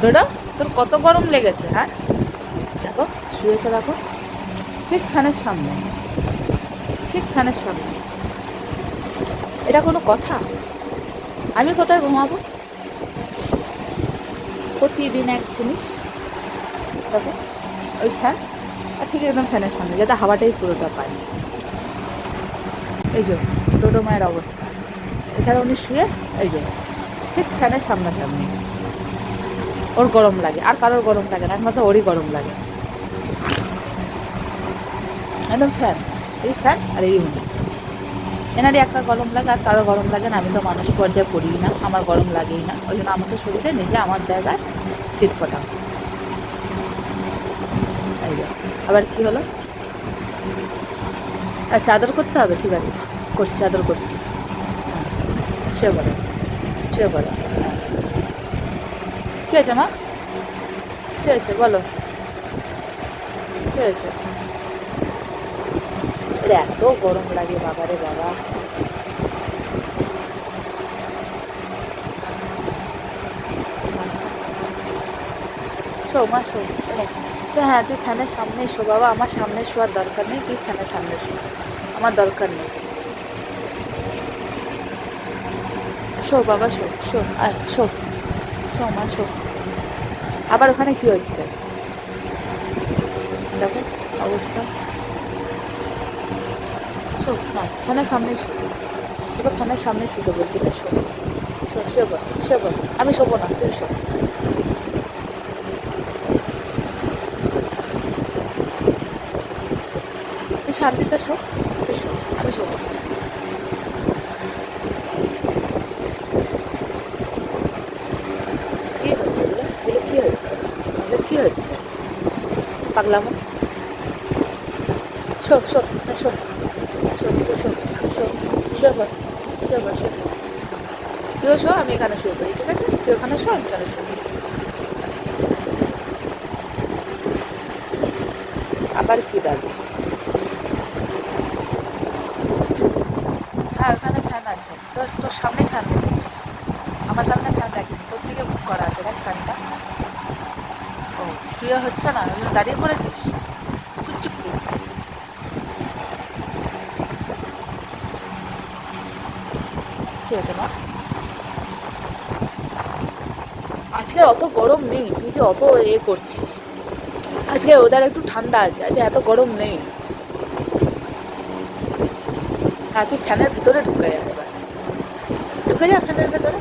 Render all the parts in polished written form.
ডোডো, তোর কত গরম লেগেছে? হ্যাঁ, দেখো শুয়েছে, দেখো ঠিক ফ্যানের সামনে, ঠিক ফ্যানের সামনে। এটা কোনো কথা? আমি কোথায় ঘুমাবো? প্রতিদিন এক জিনিস। দেখো ওই ফ্যান, আর ঠিক একদম ফ্যানের সামনে, যাতে হাওয়াটাই পুরোটা পায়। এই যে ডোডো মায়ের অবস্থা, এখানে উনি শুয়ে, এই যে ঠিক ফ্যানের সামনাসামনি। ওর গরম লাগে, আর কারোর গরম লাগে না, একমাত্র ওরই গরম লাগে। একদম ফ্যান, এই ফ্যান আর এই উনি, এনারই একটা গরম লাগে, আর কারো গরম লাগে না। আমি তো মানুষ পর্যায়ে পড়ি না, আমার গরম লাগেই না। ওই জন্য আমাকে শরীরে নিজে আমার জায়গায় চিটপটাও। এই যে আবার কি হলো? আচ্ছা, আদর করতে হবে, ঠিক আছে, করছি, আদর করছি। হ্যাঁ, শুয়ে পড়ো, শুয়ে পড়ো। হ্যাঁ, কী হয়েছে মা? কী হয়েছে বলো, কী হয়েছে? এর এত গরম লাগে বাবারে বাবা। শো মা, শো। তো হ্যাঁ, তুই ফ্যানের সামনে শো বাবা, আমার সামনে শোয়ার দরকার নেই, তুই ফ্যানের সামনে শো, আমার দরকার নেই। শো বাবা, শো, শো, আয় শো, শো মা, শো। আবার ওখানে কি হচ্ছে দেখো অবস্থা। শো না, ফ্যানের সামনেই শো, তোকে ফ্যানের সামনে শুতে বলছি, না শো, শো, শুয়ে বল, শুয়ে বল। আমি শোবো না, তুই শো। তুই শান্তিতে শো, তুই শো, আমি শোবো না। কী হচ্ছে এগুলো, এগুলো কী হচ্ছে, এগুলো কী হচ্ছে? পাগলামো। শো, শো, না শো, শো, তুই শো, তুই শো, শুয়ে পড়, শুয়ে পড়, শুয়ে পড়। তুইও শো, আমি এখানে শুয়ে পড়ি, ঠিক আছে? তুই ওখানে শো, আমি এখানে শুয়ে পড়ি। আবার কি দাবি? হ্যাঁ, ওখানে ফ্যান আছে, তোর তোর সামনেই ফ্যান রেখেছি। আমার সামনে ফ্যান রাখিনি, তোর দিকে মুখ করা আছে, দেখ ফ্যানটা। ও, শুয়ে হচ্ছে না, ওই জন্য দাঁড়িয়ে পড়েছিস? চুপ চুপ। কি হয়েছে মা? আজকে অত গরম নেই, তুই যে অত করছিস। আজকে ওদের একটু ঠান্ডা আছে, আজকে এত গরম নেই। হ্যাঁ, তুই ফ্যানের ভেতরে ঢুকে যা এবার, ঢুকে যা ফ্যানের ভেতরে।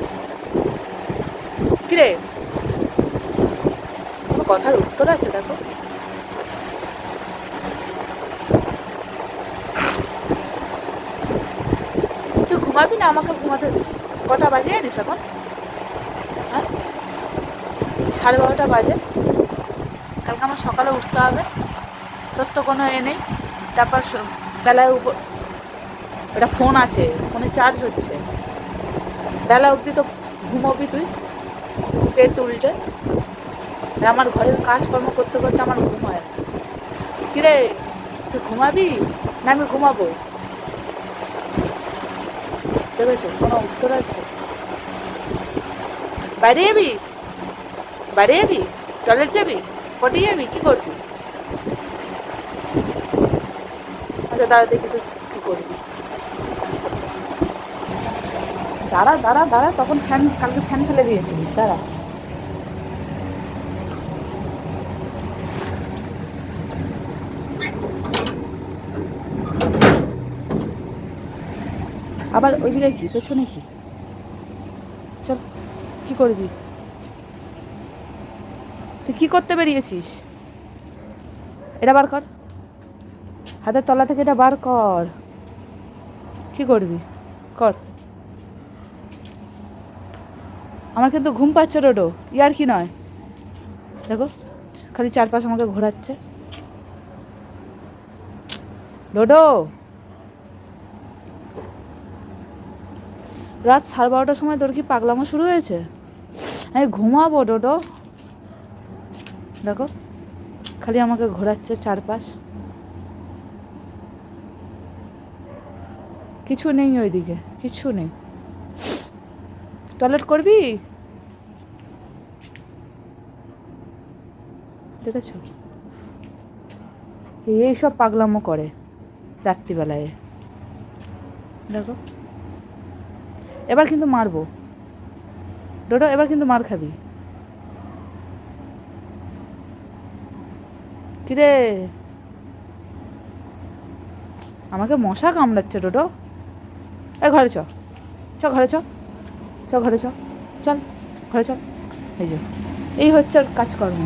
কিরে, কোনো কথার উত্তর আছে দেখো? তুই ঘুমাবি না আমাকে ঘুমাতে দিবি? কটা বাজে জানিস এখন? হ্যাঁ, 12:30 বাজে। কালকে আমার সকালে উঠতে হবে, তোর তো কোনো নেই। তারপর বেলায় একটা ফোন আছে, ফোনে চার্জ হচ্ছে, বেলা অবধি তো ঘুমোবি তুই, পেট উল্টে। আর আমার ঘরের কাজকর্ম করতে করতে আমার ঘুম হয় না। কিরে, তুই ঘুমাবি না আমি ঘুমাবো? দেখেছো, কোনো উত্তর আছে? বাইরে যাবি, বাইরে যাবি, টয়লেট যাবি, পটি যাবি, কী করবি? আচ্ছা দাঁড়া দেখি তুই কী করবি। দাঁড়া দাঁড়া দাঁড়া, তখন ফ্যান, কালকে ফ্যান ফেলে দিয়েছিলিস, দাঁড়া। আবার ওইদিকে কি, পেছনে কি? চল, কী করবি? তুই কী করতে বেরিয়েছিস? এটা বার কর, হাতের তলা থেকে এটা বার কর। কী করবি, কর। আমার কিন্তু ঘুম পাচ্ছে ডোডো, ইয়ার কি নয়। দেখো খালি চারপাশ আমাকে ঘোরাচ্ছে। ডোডো, রাত 12:30টার সময় তোর কি পাগলামো শুরু হয়েছে? আমি ঘুমাবো ডোডো। দেখো খালি আমাকে ঘোরাচ্ছে চারপাশ, কিছু নেই ওইদিকে, কিছু নেই। টয়লেট করবি? দেখেছো? এইসব পাগলামো করে রাত্রিবেলায়। দেখো, এবার কিন্তু মারবো ডোডো, এবার কিন্তু মার খাবি। কিরে, আমাকে মশা কামড়াচ্ছে ডোডো। ঘরে চ, ঘরে চ, ঘরে চ, চল ঘরে চল। এই হচ্ছে ওর কাজকর্ম।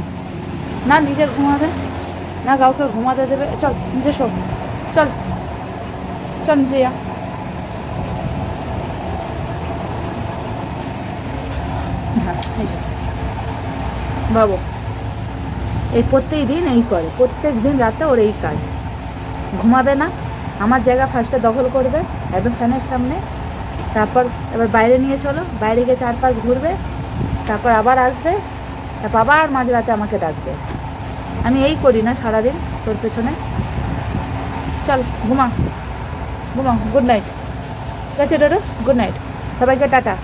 না নিজে ঘুমাবে, না কাউকে ঘুমাতে দেবে। চল নিজে শো, চল চল নিজে যা। হ্যাঁ, বাবু এই প্রত্যেক দিন এই করে, প্রত্যেক দিন রাতে ওর এই কাজ। ঘুমাবে না, আমার জায়গা ফার্স্টে দখল করবে একদম ফ্যানের সামনে, তারপর এবার বাইরে নিয়ে চলো, বাইরে গিয়ে 4-5 ঘুরবে, তারপর আবার আসবে, তারপর আবার মাঝরাতে আমাকে ডাকবে। আমি এই করি না সারাদিন তোর পেছনে? চল ঘুমা, ঘুমা, গুড নাইট। ঠিক আছে ডোডো, গুড নাইট। সবাইকে tata,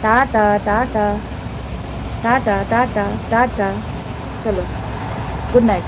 tata tata tata tata tata. চলো, গুড নাইট।